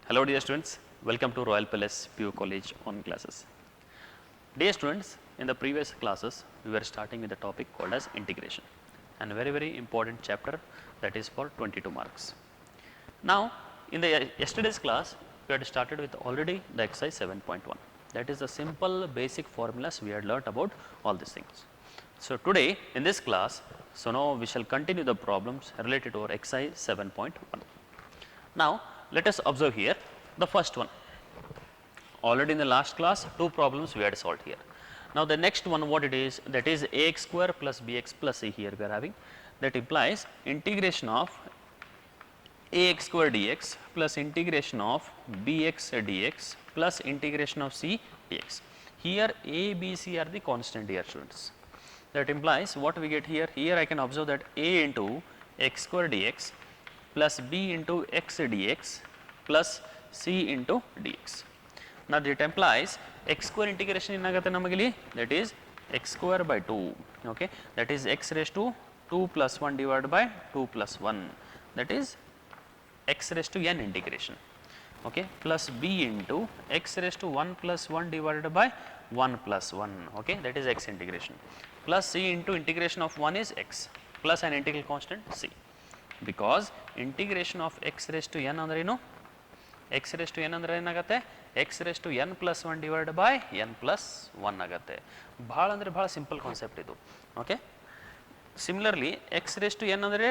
Hello dear students, welcome to Royal Palace PU College on classes. Dear students, in the previous classes we were starting with the topic called as integration and a very important chapter that is for 22 marks. Now in the yesterday's class we had started with already the exercise 7.1, that is the simple basic formulas we had learnt about all these things. So today in this class, so now we shall continue the problems related to our exercise 7.1. Now let us observe here the first one. Already in the last class, two problems we had solved here. Now the next one, what it is, that is ax square plus bx plus c here we are having, that implies integration of ax square dx plus integration of bx dx plus integration of c dx. Here a, b, c are the constant, dear students. That implies what we get here, here I can observe that a into x square dx plus b into x dx plus c into dx. Now that implies x square integration ಏನಾಗುತ್ತೆ ನಮಗೆ, that is x square by 2, okay, that is x raised to 2 plus 1 divided by 2 plus 1, that is x raised to n integration, okay, plus b into x raised to 1 plus 1 divided by 1 plus 1, okay, that is x integration, plus c into integration of 1 is x plus an integral constant c, because integration of x raised to n ಅಂದ್ರೆ ಏನು, x raised to n ಅಂದರೆ ಏನಾಗುತ್ತೆ, x raised to n plus 1 divided by n plus 1 ಆಗುತ್ತೆ. ಭಾಳ ಅಂದರೆ ಭಾಳ simple concept ಇದು, okay. Similarly x raised to n ಅಂದರೆ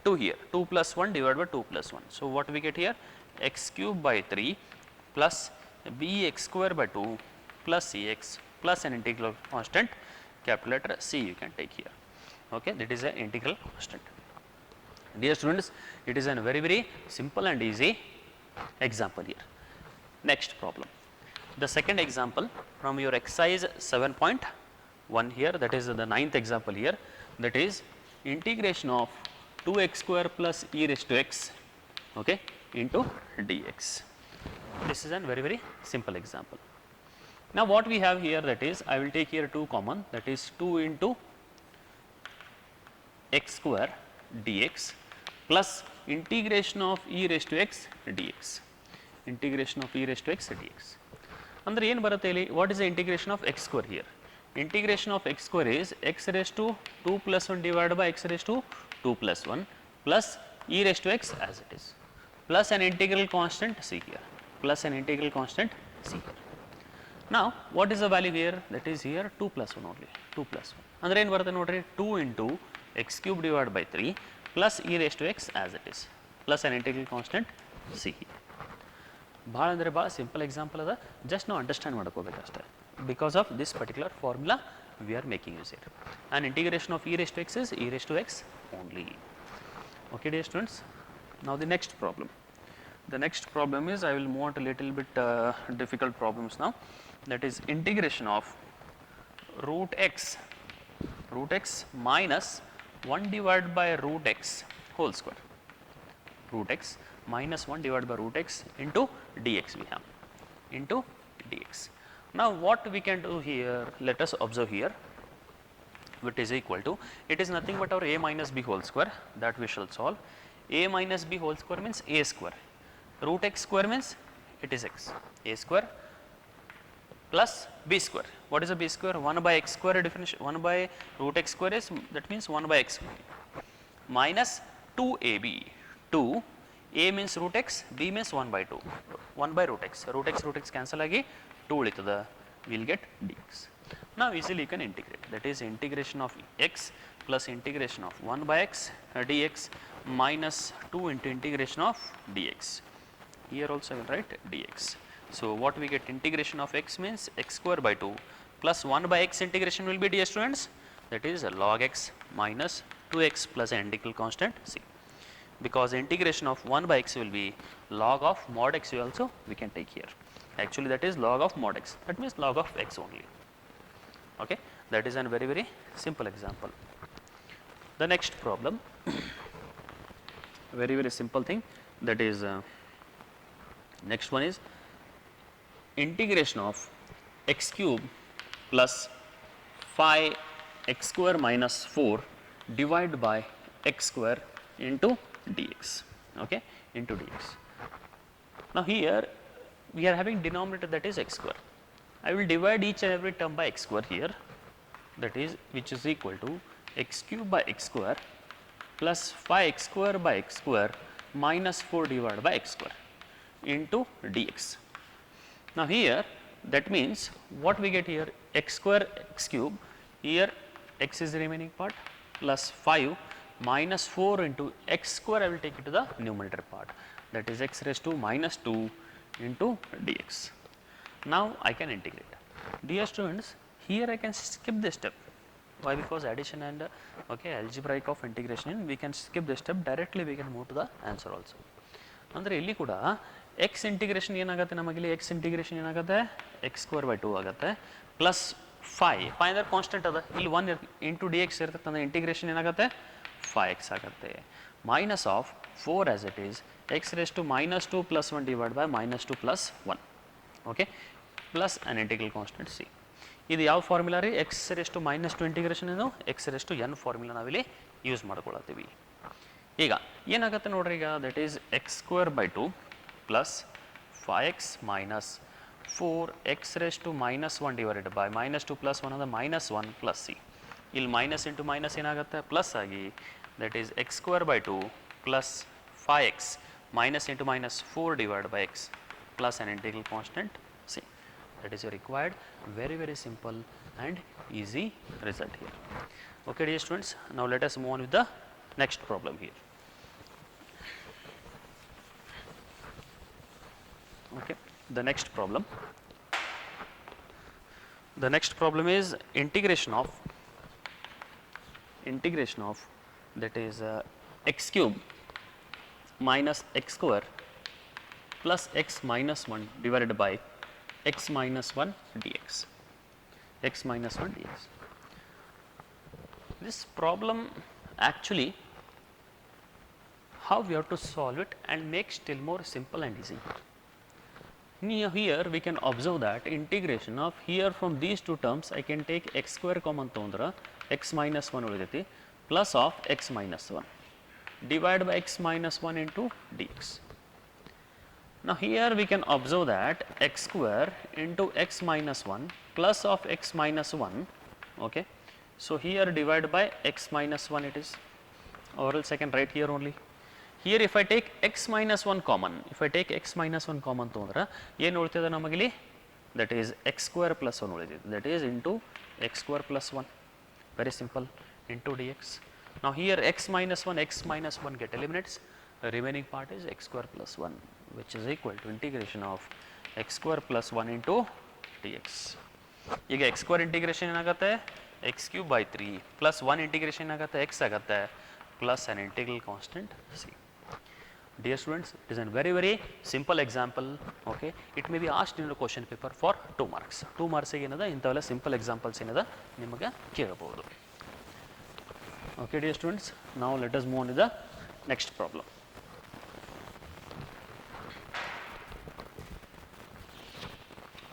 2 here, 2 plus 1 divided by 2 plus 1. So what we get here, x cube by 3 plus bx square by 2 plus cx plus an integral constant capital letter c you can take here, okay, that is an integral constant. Dear students, it is a very simple and easy example here. Next problem, the second example from your exercise 7.1 here, that is the ninth example here, that is integration of 2x square plus e raised to x, okay, into dx. This is a very simple example. Now what we have here, that is I will take here 2 common, that is 2 into x square dx plus integration of e raised to x dx, integration of e raised to x dx. ಅಂದರೆ ಏನು ಬರುತ್ತೆ ಇಲ್ಲಿ, what is the integration of x square here? Integration of x square is x raised to 2 plus 1 divided by x raised to 2 plus 1 plus e raised to x as it is, plus an integral constant c here, plus an integral constant c here. Now what is the value here, that is here 2 plus 1 only, 2 plus 1 ಅಂದರೆ ಏನು ಬರುತ್ತೆ ನೋಡ್ರಿ, 2 into x cube divided by 3 plus e raised to x as it is, plus an integral constant c here. ಭಾಳ ಅಂದರೆ ಭಾಳ simple example ಅದ, just ನಾವು understand ಮಾಡ್ಕೋಬೇಕು ಅಷ್ಟೇ. Because of this particular formula we are making use here, and integration of e raised to x is e raised to x only. Okay dear students, now the next problem. The next problem is, I will move on to little bit difficult problems now, that is integration of root x minus 1 divided by root x whole square, root x minus 1 divided by root x into dx we have, into dx. Now what we can do here, let us observe here, which is equal to, it is nothing but our a minus b whole square, that we shall solve. A minus b whole square means a square, root x square means it is x, a square plus b square. What is a b square? 1 by x square definition, 1 by root x square is, that means 1 by x square, minus 2ab, 2 a means root x, b means 1 by 2, 1 by root x cancel agi 2 ಉಳಿತದ, we will get dx. Now easily you can integrate, that is integration of x plus integration of 1 by x dx minus 2 into integration of dx. Here also I will write dx. So what we get, integration of x means x square by 2 plus 1 by x integration will be, dear students, that is log x minus 2x plus an integral constant c, because integration of 1 by x will be log of mod x also we can take here. Actually that is log of mod x, that means log of x only, okay. That is a very simple example. The next problem, very simple thing, that is next one is integration of x cube plus 5x square minus 4 divided by x square into dx, okay, into dx. Now here we are having denominator that is x square. I will divide each and every term by x square here, that is which is equal to x cube by x square plus 5x square by x square minus 4 divided by x square into dx. Now here that means what we get here, x square x cube, here x is the remaining part, plus 5 minus 4 into x square, I will take it to the numerator part, that is x raised to minus 2 into dx. Now I can integrate. Dear students, here I can skip this step. Why? Because addition and algebraic of integration, we can skip this step, directly we can move to the answer also. ಅಂದರೆ ಇಲ್ಲಿ ಕೂಡ x integration ಏನಾಗುತ್ತೆ, ನಮಗಿಲ್ಲಿ x integration ಏನಾಗುತ್ತೆ, x square by 2 ಆಗುತ್ತೆ, plus 5 ಅಂದರೆ constant ಅದ, ಇಲ್ಲಿ 1 ಇಂಟು ಡಿ ಎಕ್ಸ್ ಇರ್ತದೆ, ಅಂದರೆ ಇಂಟಿಗ್ರೇಷನ್ ಏನಾಗುತ್ತೆ 5x ಆಗುತ್ತೆ, minus of 4 as it is x raise to minus 2 plus 1 divide by minus 2 plus 1, okay, plus an integral constant C. ಇದು ಯಾವ ಫಾರ್ಮುಲಾ ರೀ, x raise to minus 2 integration ಏನು, x raise to n formula ನಾವಿಲ್ಲಿ use ಮಾಡ್ಕೊಳತ್ತೀವಿ. ಈಗ ಏನಾಗುತ್ತೆ ನೋಡ್ರಿ, ಈಗ that is x square by 2 plus 5x minus 4x raise to minus 1 divided by minus 2 plus 1 ಅಂದರೆ ಮೈನಸ್ 1 ಪ್ಲಸ್ ಸಿ. ಇಲ್ಲಿ ಮೈನಸ್ ಇಂಟು ಮೈನಸ್ ಏನಾಗುತ್ತೆ ಪ್ಲಸ್ ಆಗಿ, that is x square by 2 plus 5x minus into minus 4 divide by x plus an integral constant c. That is your required very simple and easy result here. Okay dear students, now let us move on with the next problem here. Okay, the next problem is integration of that is x cube minus x square plus x minus 1 divided by x minus 1 dx. X minus 1 dx. This problem actually, how we have to solve it and make still more simple and easy. Here we can observe that integration of here from these two terms, I can take x square common ತಗೊಂಡ್ರೆ x minus 1 ಉಳಿದೈತಿ, plus of x minus 1 divided by x minus 1 into dx. Now here we can observe that x square into x minus 1 plus of x minus 1, okay. So here divided by x minus 1 it is, or else I can write here only. Here if I take x minus 1 common, ತಗೊಂಡ್ರೆ ಏನು ಉಳಿತದೆ ನಮಗಿಲ್ಲಿ, that is x square plus 1 ಉಳಿತದೆ, that is into x square plus 1, very simple, into dx. Now here x minus 1 get eliminates, the remaining part is x square plus 1, which is equal to integration of x square plus 1 into dx. ಈಗ x square integration ಏನಾಗುತ್ತೆ, x cube by 3 plus 1 integration ಏನಾಗುತ್ತೆ, x ಆಗುತ್ತೆ, plus an integral constant c. Dear students, it is a very simple example, okay. It may be asked in the question paper for 2 marks. 2 marks ಗೆ ಏನದ ಇಂಥವೆಲ್ಲ simple examples ಏನದ ನಿಮಗೆ ಕೇಳಬಹುದು. Okay dear students, now let us move on to the next problem.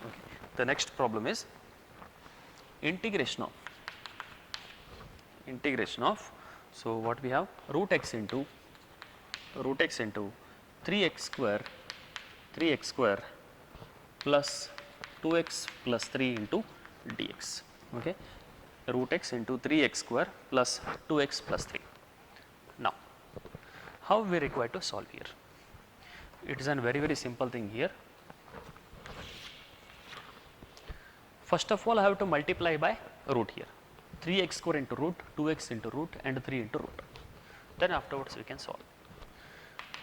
Okay. The next problem is integration of, so what we have, root x into 3x square plus 2x plus 3 into dx, okay. Root x into 3x square plus 2x plus 3. Now how we require to solve here? It is a very simple thing here. First of all I have to multiply by root here, 3x square into root, 2x into root and 3 into root, then afterwards we can solve.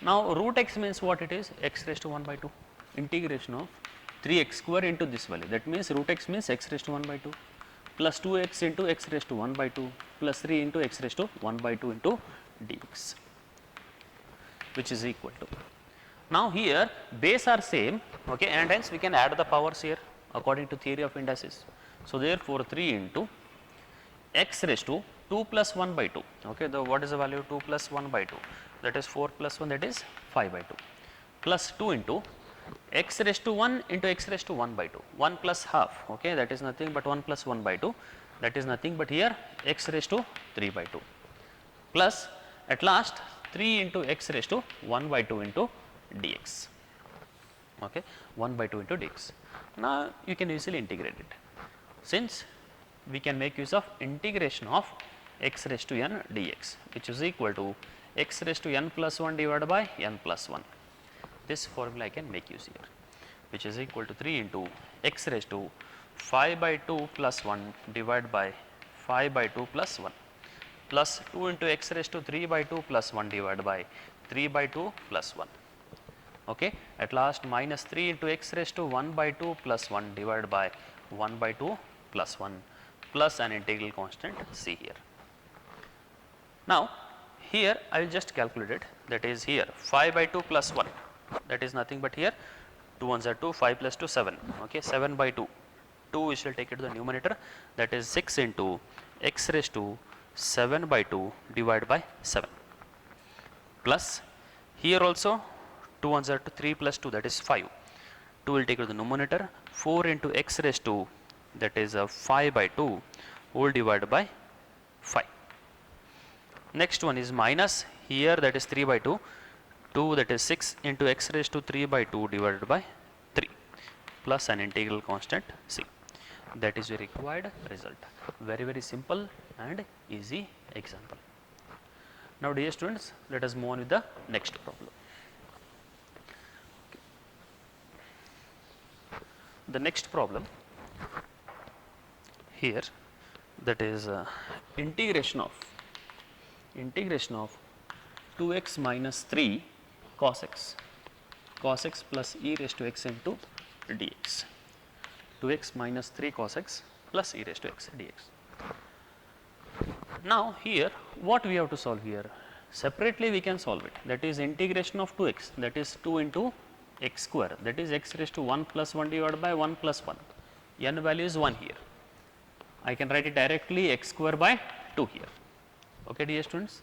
Now root x means what it is, x raised to 1 by 2, integration of 3x square into this value, that means root x means x raised to 1 by 2 plus 2x into x raised to 1 by 2 plus 3 into x raised to 1 by 2 into dx, which is equal to, now here base are same, okay, and hence we can add the powers here according to theory of indices. So therefore 3 into x raised to 2 plus 1 by 2, okay, what is the value, 2 plus 1 by 2, that is 4 plus 1, that is 5 by 2, plus 2 into x raised to 1 into x raised to 1 by 2, 1 plus half, okay, that is nothing but 1 plus 1 by 2, that is nothing but here x raised to 3 by 2, plus at last 3 into x raised to 1 by 2 into dx. okay, 1 by 2 into dx. Now you can easily integrate it, since we can make use of integration of x raised to n dx, which is equal to x raised to n plus 1 divided by n plus 1. This formula I can make use here, which is equal to 3 into x raised to 5 by 2 plus 1 divided by 5 by 2 plus 1, plus 2 into x raised to 3 by 2 plus 1 divided by 3 by 2 plus 1. Okay. At last, minus 3 into x raised to 1 by 2 plus 1 divided by 1 by 2 plus 1 plus an integral constant c here. Now here I will just calculate it, that is here 5 by 2 plus 1, that is nothing but here 2 ones are 2, 5 plus 2 7, okay, 7 by 2, 2 we shall take it to the numerator, that is 6 into x raised to 7 by 2 divided by 7, plus here also 2 ones are 2, 3 plus 2, that is 5, 2 will take it to the numerator, 4 into x raised to, that is 5 by 2 whole divided by 5. Next one is minus here, that is 3 by 2, 2 that is 6 into x raised to 3 by 2 divided by 3 plus an integral constant c. That is your required result. Very, very simple and easy example. Now dear students, let us move on with the next problem. The next problem here, that is integration of 2x minus 3 cos x plus e raised to x into dx, 2x minus 3 cos x plus e raised to x dx. Now here what we have to solve here, separately we can solve it, that is integration of 2x, that is 2 into x square, that is x raised to 1 plus 1 divided by 1 plus 1, n value is 1 here, I can write it directly x square by 2 here, okay dear students,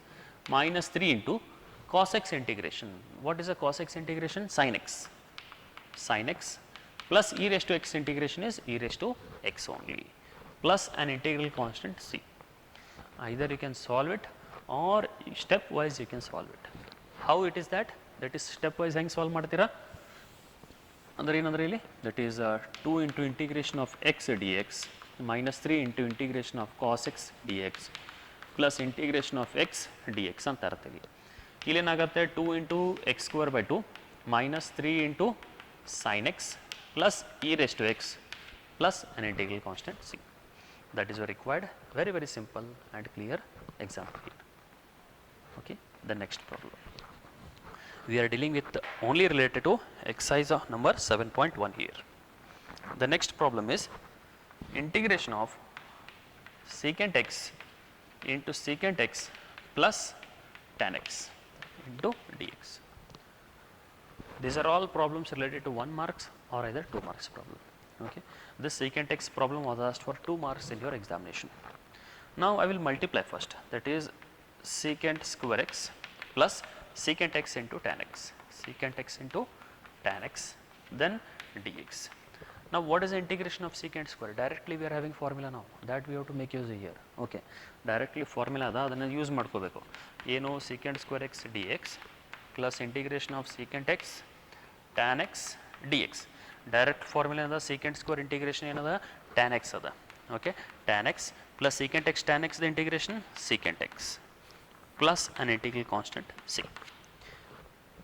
minus 3 into cos x integration. What is a cos x integration? Sin x plus e raised to x integration is e raised to x only, plus an integral constant c. Either you can solve it or stepwise you can solve it. How it is that? That is stepwise ಹೆಂಗೆ solve ಮಾಡ್ತೀರಾ ಅಂದರೆ ಏನಂದ್ರೆ ಇಲ್ಲಿ, that is 2 into integration of x dx minus 3 into integration of cos x dx plus integration of x dx ಅಂತ ಇರ್ತೀವಿ. ಇಲ್ಲೇನಾಗುತ್ತೆ 2 into x square by 2 minus 3 into sin x plus e raised to x plus an integral constant c. That is your required very, very simple and clear example here. Okay. The next problem, we are dealing with only related to exercise of number 7.1 here. The next problem is integration of secant x into secant x plus tan x into dx. These are all problems related to 1 marks or either 2 marks problem. Okay. This secant x problem was asked for 2 marks in your examination. Now I will multiply first, that is secant square x plus secant x into tan x, secant x into tan x, then dx. Now what is the integration of secant square? Directly we are having formula now, that we have to make use here. Okay. Directly formula ada adanna use ಮಾಡ್ಕೋಬೇಕು. ಏನು secant square x dx plus integration of secant x tan x dx. Direct formula ada secant square integration ಏನದ tan x ada. Okay. Tan x plus secant x tan x the integration secant x plus an integral constant c.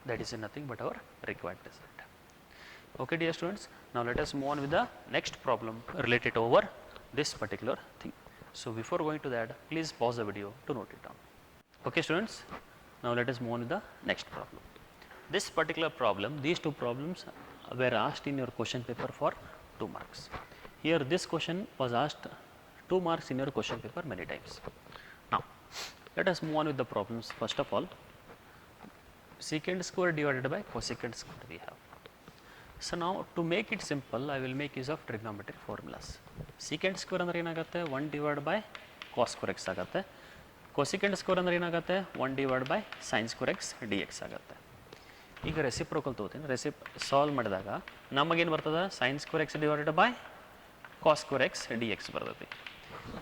That is nothing but our required result. Okay dear students, now let us move on with the next problem related over this particular thing. So before going to that, please pause the video to note it down. Okay students, now let us move on with the next problem. This particular problem, these two problems were asked in your question paper for 2 marks. Here this question was asked 2 marks in your question paper many times. Now let us move on with the problems. First of all, secant square divided by cosecant square we have. So now to make it simple, I will make use of trigonometric formulas. Secant square ಅಂದ್ರೆ ಏನಾಗುತ್ತೆ 1 divided by cos square x ಆಗುತ್ತೆ. cosecant square ಅಂದ್ರೆ ಏನಾಗುತ್ತೆ 1 divided by sin square x dx ಆಗುತ್ತೆ. ಈಗ reciprocal ತಗೋತೀನಿ, solve ಮಾಡಿದಾಗ ನಮಗೇನು ಬರ್ತದೆ sin square x divided by cos square x dx ಬರ್ತೈತಿ.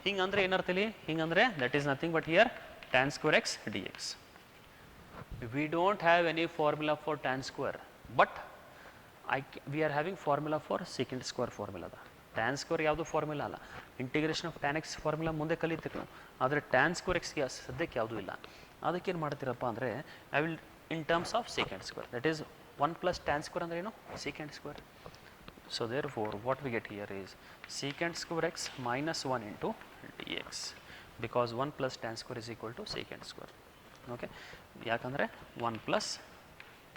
ಹಿಂಗಂದ್ರೆ ಏನರ್ಥಲಿ, ಹಿಂಗಂದ್ರೆ that is nothing but here tan square x dx. We don't have any formula for tan square, but we are having formula for secant square formula ಅದ tan square ಯಾವುದು formula ಅಲ್ಲ integration of tan x formula ಮುಂದೆ ಕಲಿತೀರಿ ನೀವು ಆದರೆ tan square x ಗೆ ಸದ್ಯಕ್ಕೆ ಯಾವುದೂ ಇಲ್ಲ ಅದಕ್ಕೆ ಏನು ಮಾಡ್ತೀರಪ್ಪ ಅಂದರೆ I will in terms of secant square that is 1 plus tan square ಅಂದರೆ ಏನು secant square. So therefore what we get here is secant square x minus 1 into dx because 1 plus tan square is equal to secant square. Okay, ಯಾಕಂದರೆ 1 plus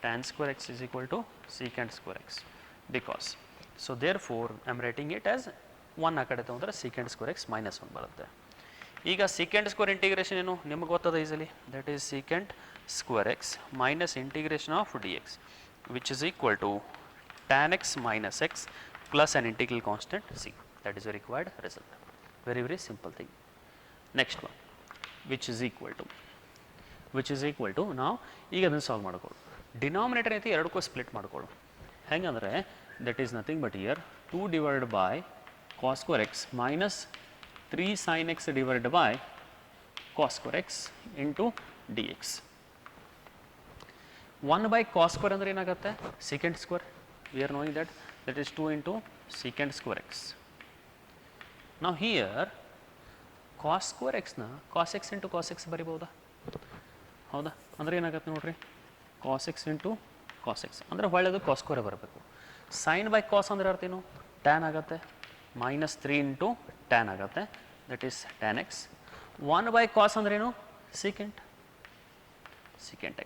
tan square x is equal to secant square x because so therefore I am writing it as 1 ಆ ಕಡೆ ತಗೊಂಡ್ರೆ secant square x minus 1 ಬರುತ್ತೆ. ಈಗ secant square integration ಏನು ನಿಮಗೆ ಗೊತ್ತದ easily that is secant square x minus integration of dx which is equal to tan x minus x plus an integral constant c. That is the required result. Very very simple thing. Next one which is equal to now ಈಗ ಅದನ್ನು solve ಮಾಡ್ಕೊಳ್ಳು denominator ಐತಿ ಎರಡಕ್ಕೂ split ಮಾಡ್ಕೊಳ್ಳು ಹೆಂಗಂದರೆ that is nothing but here 2 divided by cos square x minus 3 sin x divided by cos square x into dx. 1 by cos square ಅಂದರೆ ಏನಾಗುತ್ತೆ secant square we are knowing that is 2 into secant square x. Now here cos square x ನ cos x into cos x ಬರಿಬಹುದಾ ಹೌದಾ ಅಂದರೆ ಏನಾಗುತ್ತೆ ನೋಡ್ರಿ cos x into cos x ಅಂದರೆ ಒಳ್ಳೆಯದು cos square ಬರಬೇಕು sin by cos ಅಂದರೆ ಅರ್ಥ ಏನು tan ಆಗುತ್ತೆ minus 3 into tan ಆಗುತ್ತೆ that is tan x 1 by cos ಅಂದರೆ ಏನು secant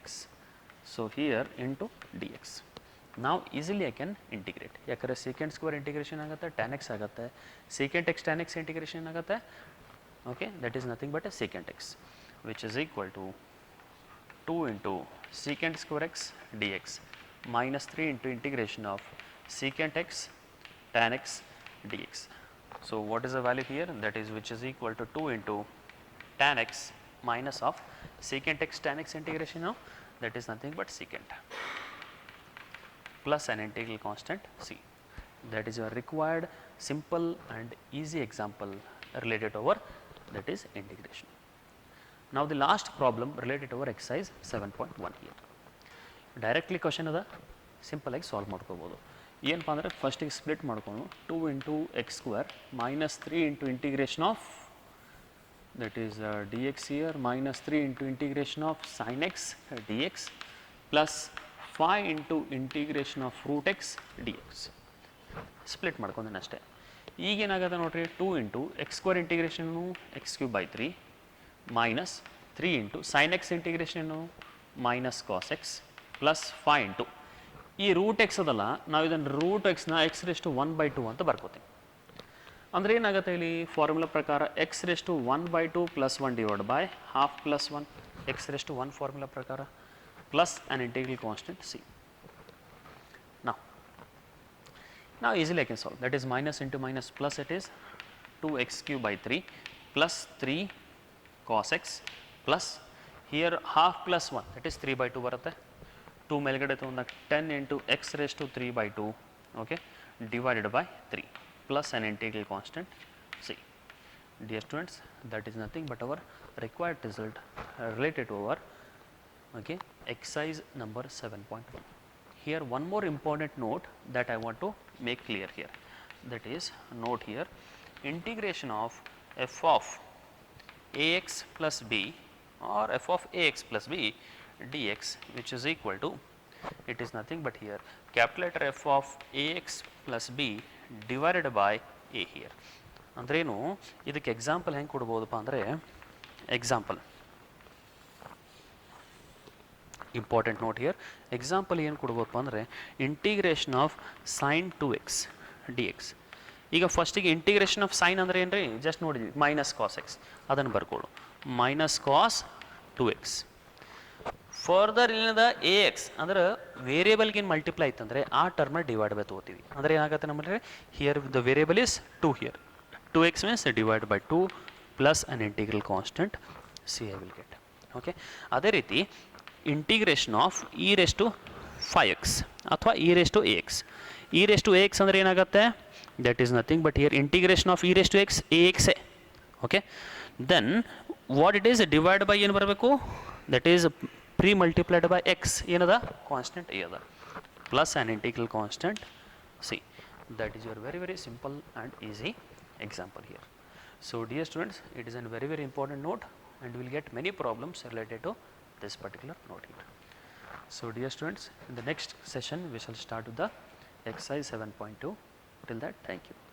x. So here into dx. Now easily I can integrate ಯಾಕಂದರೆ secant square integration ಆಗುತ್ತೆ tan x ಆಗುತ್ತೆ secant x tan x integration ಆಗುತ್ತೆ okay that is nothing but a secant x which is equal to 2 into secant square x dx minus 3 into integration of secant x tan x dx. So what is the value here that is which is equal to 2 into tan x minus of secant x tan x integration now that is nothing but secant plus an integral constant c. That is your required simple and easy example related over that is integration. Now the last problem related over exercise 7.1 here. Directly question ಅದ simple ಆಗಿ solve ಮಾಡ್ಕೋಬೋದು ಏನಪ್ಪ ಅಂದರೆ ಫಸ್ಟಿಗೆ split ಮಾಡ್ಕೊಂಡು 2 into x square minus 3 into integration of that is dx here minus 3 into integration of sin x dx plus 5 into integration of root x dx split ಮಾಡ್ಕೊಂಡೇನೆ ಅಷ್ಟೇ ಈಗೇನಾಗುತ್ತೆ ನೋಡ್ರಿ 2 into x square integration x cube by 3 minus 3 into sin x integration minus cos x plus 5 into ಈ root X ಅದಲ್ಲ ನಾವು ಇದನ್ನು root ಎಕ್ಸ್ನ X raise to 1/2 ಅಂತ ಬರ್ಕೋತೀವಿ ಅಂದರೆ ಏನಾಗುತ್ತೆ ಇಲ್ಲಿ ಫಾರ್ಮುಲಾ ಪ್ರಕಾರ x raise to 1/2 plus 1 divide by half plus 1 x raise to 1 formula ಪ್ರಕಾರ plus an integral constant C. Now easily I can solve that is minus into minus plus it is 2x cube by 3 plus 3 cos x plus here half plus 1 that is 3/2 ಬರುತ್ತೆ 2 ಮೇಲ್ಗಡೆ ತಗೊಂಡಾಗ 10 into x raised to 3/2 okay divided by 3 plus an integral constant c. Dear students that is nothing but our required result related to our okay exercise number 7.1. Here one more important note that I want to make clear here that is note here integration of f of ax plus b or f of ax plus b dx which is equal to it is nothing but here capital letter f of ax plus b divided by a here ಅಂದ್ರೇನು ಇದಕ್ಕೆ example ಹೆಂಗೆ ಕೊಡ್ಬೋದಪ್ಪ ಅಂದರೆ example important note here example ಏನು ಕೊಡ್ಬೋದಪ್ಪ ಅಂದರೆ integration of sine 2x dx. ಈಗ ಫಸ್ಟಿಗೆ integration of sine ಅಂದರೆ ಏನು ರೀ ಜಸ್ಟ್ ನೋಡಿದ್ವಿ ಮೈನಸ್ ಕಾಸ್ ಎಕ್ಸ್ ಅದನ್ನು ಬರ್ಕೊಳ್ಳು ಮೈನಸ್ ಕಾಸ್ 2x ಫರ್ದರ್ ಇಲ್ಲಿಂದ ಎ ಎಕ್ಸ್ ಅಂದ್ರೆ ವೇರಿಯೇಬಲ್ಗೆ ಏನು ಮಲ್ಟಿಪ್ಲೈ ಇತ್ತಂದರೆ ಆ ಟರ್ಮ್ನ ಡಿವೈಡ್ ಬೈ ತೊಗೋತೀವಿ ಅಂದರೆ ಏನಾಗುತ್ತೆ ನಮ್ಮಲ್ಲಿ here the variable is 2 here 2x means divide by 2 plus an integral constant C I will get okay. ಅದೇ ರೀತಿ integration of e raise to 5x ಅಥವಾ e raise to a x e raise to a x ಅಂದರೆ ಏನಾಗುತ್ತೆ that is nothing but here integration of e raise to x a x a okay. Then what it is divide by ಏನು ಬರಬೇಕು that is pre multiplied by X ಏನದ constant A ಅದ plus an integral constant c. That is your very simple and easy example here. So dear students, it is a very important note, and we will get many problems related to this particular note here. So dear students, in the next session we shall start with the exercise 7.2. Till that, thank you.